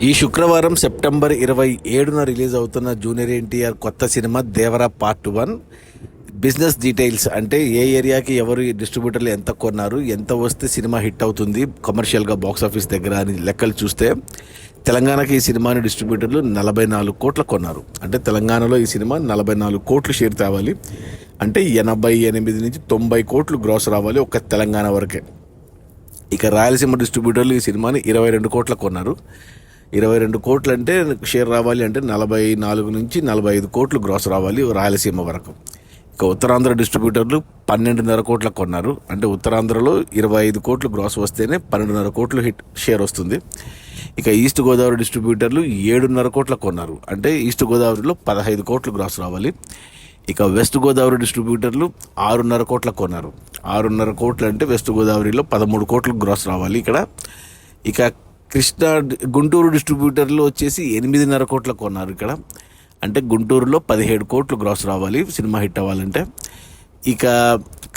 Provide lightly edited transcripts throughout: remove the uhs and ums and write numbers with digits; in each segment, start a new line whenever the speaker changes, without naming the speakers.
ఈ శుక్రవారం September 27న release అవుతున్న జూనియర్ ఎన్టీఆర్ కొత్త cinema Devara part 1 business details, అంటే ఏ ఏరియాకి ఎవరు డిస్ట్రిబ్యూటర్లు ఎంత కొన్నారు, ఎంత వస్తే సినిమా హిట్ అవుతుంది కమర్షియల్గా బాక్స్ ఆఫీస్ దగ్గర అని లెక్కలు చూస్తే తెలంగాణకి ఈ సినిమాని డిస్ట్రిబ్యూటర్లు 44 కోట్ల కొన్నారు. అంటే తెలంగాణలో ఈ సినిమా 44 కోట్లు షేర్ తేవాలి, అంటే 88 నుంచి 90 కోట్లు గ్రాస్ రావాలి ఒక్క తెలంగాణ వరకే. ఇక రాయలసీమ డిస్ట్రిబ్యూటర్లు ఈ సినిమాని 22 కోట్ల కొన్నారు. 22 కోట్లు అంటే షేర్ రావాలి అంటే 44 నుంచి 45 కోట్లు గ్రాస్ రావాలి రాయలసీమ వరకు. ఇక ఉత్తరాంధ్ర డిస్ట్రిబ్యూటర్లు 12.5 కోట్ల కొన్నారు. అంటే ఉత్తరాంధ్రలో 25 కోట్లు గ్రాస్ వస్తేనే 12.5 కోట్లు హిట్ షేర్ వస్తుంది. ఇక ఈస్ట్ గోదావరి డిస్ట్రిబ్యూటర్లు 7.5 కోట్ల కొన్నారు. అంటే ఈస్ట్ గోదావరిలో 15 కోట్లు గ్రాస్ రావాలి. ఇక వెస్ట్ గోదావరి డిస్ట్రిబ్యూటర్లు 6.5 కోట్ల కొన్నారు. 6.5 కోట్లు అంటే వెస్ట్ గోదావరిలో 13 కోట్లు గ్రాస్ రావాలి ఇక్కడ. ఇక గుంటూరు డిస్ట్రిబ్యూటర్లు వచ్చేసి 8.5 కోట్ల కొన్నారు ఇక్కడ. అంటే గుంటూరులో 17 కోట్లు గ్రాస్ రావాలి సినిమా హిట్ అవ్వాలంటే. ఇక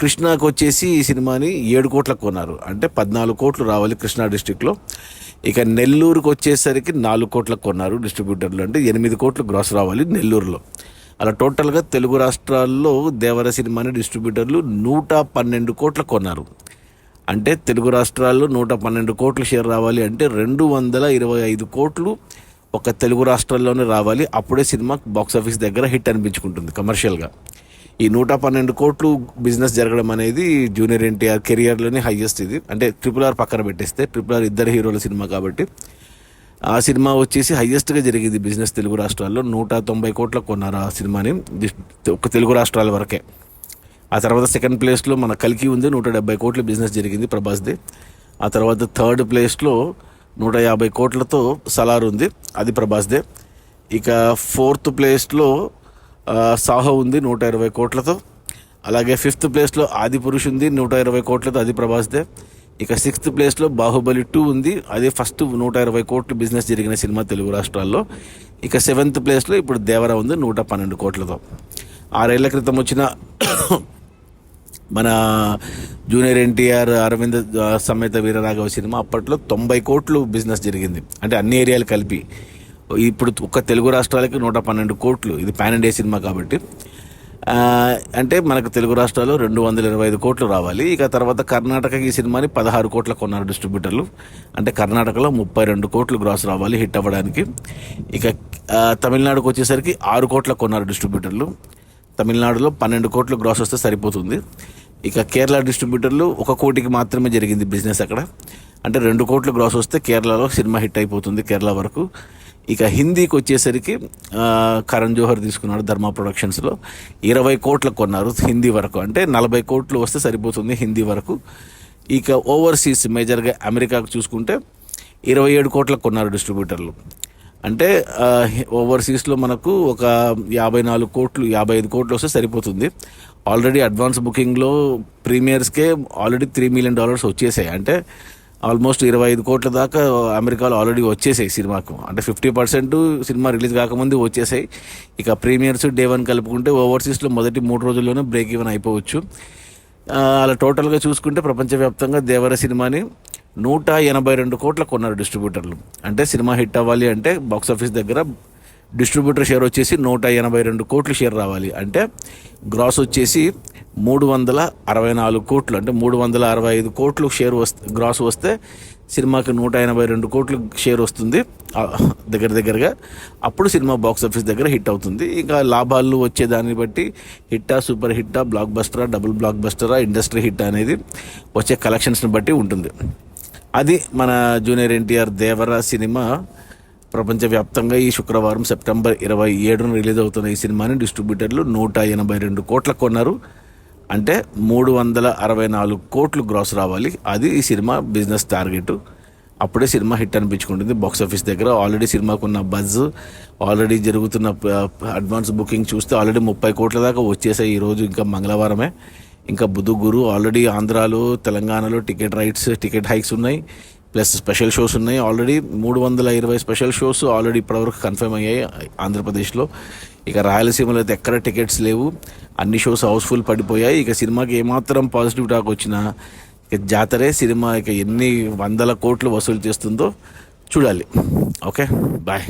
కృష్ణాకు వచ్చేసి ఈ సినిమాని 7 కోట్ల కొన్నారు. అంటే 14 కోట్లు రావాలి కృష్ణా డిస్టిక్లో. ఇక నెల్లూరుకు వచ్చేసరికి 4 కోట్ల కొన్నారు డిస్ట్రిబ్యూటర్లు, అంటే 8 కోట్లు గ్రాస్ రావాలి నెల్లూరులో. అలా టోటల్గా తెలుగు రాష్ట్రాల్లో దేవర సినిమాని డిస్ట్రిబ్యూటర్లు 112 కోట్ల కొన్నారు. అంటే తెలుగు రాష్ట్రాల్లో 112 కోట్లు షేర్ రావాలి అంటే 225 కోట్లు ఒక తెలుగు రాష్ట్రాల్లోనే రావాలి. అప్పుడే సినిమా బాక్స్ ఆఫీస్ దగ్గర హిట్ అనిపించుకుంటుంది కమర్షియల్గా. ఈ 112 కోట్లు బిజినెస్ జరగడం అనేది జూనియర్ ఎన్టీఆర్ కెరియర్లోనే హైయెస్ట్ ఇది. అంటే RRR పక్కన పెట్టేస్తే, RRR ఇద్దరు హీరోల సినిమా కాబట్టి ఆ సినిమా వచ్చేసి హైయెస్ట్గా జరిగింది బిజినెస్ తెలుగు రాష్ట్రాల్లో. 190 కోట్లకు కొన్నారు ఆ సినిమాని ఒక తెలుగు రాష్ట్రాల వరకే. ఆ తర్వాత సెకండ్ ప్లేస్లో మన కల్కి ఉంది, 170 కోట్ల బిజినెస్ జరిగింది ప్రభాస్ది. ఆ తర్వాత థర్డ్ ప్లేస్లో 150 కోట్లతో సలార్ ఉంది, అది ప్రభాస్దే. ఇక ఫోర్త్ ప్లేస్లో సాహో ఉంది 120 కోట్లతో. అలాగే ఫిఫ్త్ ప్లేస్లో ఆదిపురుష్ ఉంది 120 కోట్లతో, అది ప్రభాస్దే. ఇక సిక్స్త్ ప్లేస్లో బాహుబలి 2 ఉంది, అదే ఫస్ట్ 120 కోట్లు బిజినెస్ జరిగిన సినిమా తెలుగు రాష్ట్రాల్లో. ఇక సెవెంత్ ప్లేస్లో ఇప్పుడు దేవర ఉంది 112 కోట్లతో. 6 ఏళ్ల క్రితం వచ్చిన మన జూనియర్ ఎన్టీఆర్ అరవింద్ సమేత వీరరాఘవ సినిమా అప్పట్లో 90 కోట్లు బిజినెస్ జరిగింది, అంటే అన్ని ఏరియాలు కలిపి. ఇప్పుడు ఒక్క తెలుగు రాష్ట్రాలకి 112 కోట్లు, ఇది పాన్ ఇండియా సినిమా కాబట్టి. అంటే మనకు తెలుగు రాష్ట్రాల్లో 225 కోట్లు రావాలి. ఇక తర్వాత కర్ణాటకకి ఈ సినిమాని 16 కోట్ల కొన్నారు డిస్ట్రిబ్యూటర్లు. అంటే కర్ణాటకలో 32 కోట్లు గ్రాస్ రావాలి హిట్ అవ్వడానికి. ఇక తమిళనాడుకు వచ్చేసరికి 6 కోట్ల కొన్నారు డిస్ట్రిబ్యూటర్లు. తమిళనాడులో 12 కోట్లు గ్రాస్ వస్తే సరిపోతుంది. ఇక కేరళ డిస్ట్రిబ్యూటర్లు 1 కోటికి మాత్రమే జరిగింది బిజినెస్ అక్కడ. అంటే 2 కోట్లు గ్రాస్ వస్తే కేరళలో సినిమా హిట్ అయిపోతుంది కేరళ వరకు. ఇక హిందీకి వచ్చేసరికి కరణ్ జోహర్ తీసుకున్నాడు ధర్మ ప్రొడక్షన్స్లో, 20 కోట్లకు కొన్నారు హిందీ వరకు. అంటే 40 కోట్లు వస్తే సరిపోతుంది హిందీ వరకు. ఇక ఓవర్సీస్ మేజర్గా అమెరికాకు చూసుకుంటే 27 కోట్లకు కొన్నారు డిస్ట్రిబ్యూటర్లు. అంటే ఓవర్సీస్లో మనకు ఒక 54 కోట్లు 55 కోట్లు వస్తే సరిపోతుంది. ఆల్రెడీ అడ్వాన్స్ బుకింగ్లో ప్రీమియర్స్కే ఆల్రెడీ $3 మిలియన్ వచ్చేసాయి. అంటే ఆల్మోస్ట్ 25 కోట్ల దాకా అమెరికాలో ఆల్రెడీ వచ్చేసాయి సినిమాకు. అంటే 50% సినిమా రిలీజ్ కాకముందు వచ్చేసాయి. ఇక ప్రీమియర్స్ డే 1 కలుపుకుంటే ఓవర్సీస్లో మొదటి 3 రోజుల్లోనే బ్రేక్ ఈవెన్ అయిపోవచ్చు. అలా టోటల్గా చూసుకుంటే ప్రపంచవ్యాప్తంగా దేవర సినిమాని 182 కోట్ల కొన్నారు డిస్ట్రిబ్యూటర్లు. అంటే సినిమా హిట్ అవ్వాలి అంటే బాక్స్ ఆఫీస్ దగ్గర డిస్ట్రిబ్యూటర్ షేర్ వచ్చేసి 182 కోట్లు షేర్ రావాలి. అంటే గ్రాస్ వచ్చేసి 364 కోట్లు, అంటే 365 కోట్లు షేర్ గ్రాస్ వస్తే సినిమాకి 182 కోట్లు షేర్ వస్తుంది దగ్గరగా. అప్పుడు సినిమా బాక్స్ ఆఫీస్ దగ్గర హిట్ అవుతుంది. ఇంకా లాభాలు వచ్చేదాన్ని బట్టి హిట్టా, సూపర్ హిట్టా, బ్లాక్ బస్టరా, డబుల్ బ్లాక్ బస్టరా, ఇండస్ట్రీ హిట్ అనేది వచ్చే కలెక్షన్స్ని బట్టి ఉంటుంది. అది మన జూనియర్ ఎన్టీఆర్ దేవర సినిమా ప్రపంచవ్యాప్తంగా ఈ శుక్రవారం సెప్టెంబర్ 27న రిలీజ్ అవుతున్న ఈ సినిమాని డిస్ట్రిబ్యూటర్లు 182 కోట్లకు కొన్నారు. అంటే 364 కోట్లు గ్రాస్ రావాలి, అది ఈ సినిమా బిజినెస్ టార్గెట్. అప్పుడే సినిమా హిట్ అనిపించుకుంటుంది బాక్స్ ఆఫీస్ దగ్గర. ఆల్రెడీ సినిమాకు ఉన్న బజ్, ఆల్రెడీ జరుగుతున్న అడ్వాన్స్ బుకింగ్ చూస్తే ఆల్రెడీ 30 కోట్ల దాకా వచ్చేసాయి ఈరోజు. ఇంకా మంగళవారమే, ఇంకా బుధ గురు ఆల్రెడీ ఆంధ్రాలో తెలంగాణలో టికెట్ హైక్స్ ఉన్నాయి, ప్లస్ స్పెషల్ షోస్ ఉన్నాయి. ఆల్రెడీ 320 స్పెషల్ షోస్ ఆల్రెడీ ఇప్పటివరకు కన్ఫర్మ్ అయ్యాయి ఆంధ్రప్రదేశ్లో. ఇక రాయలసీమలో అయితే ఎక్కడ టికెట్స్ లేవు, అన్ని షోస్ హౌస్ఫుల్ పడిపోయాయి. ఇక సినిమాకి ఏమాత్రం పాజిటివ్ టాక్ వచ్చినా ఇక జాతరే సినిమా ఇక ఎన్ని 100 కోట్లు వసూలు చేస్తుందో చూడాలి. Okay bye.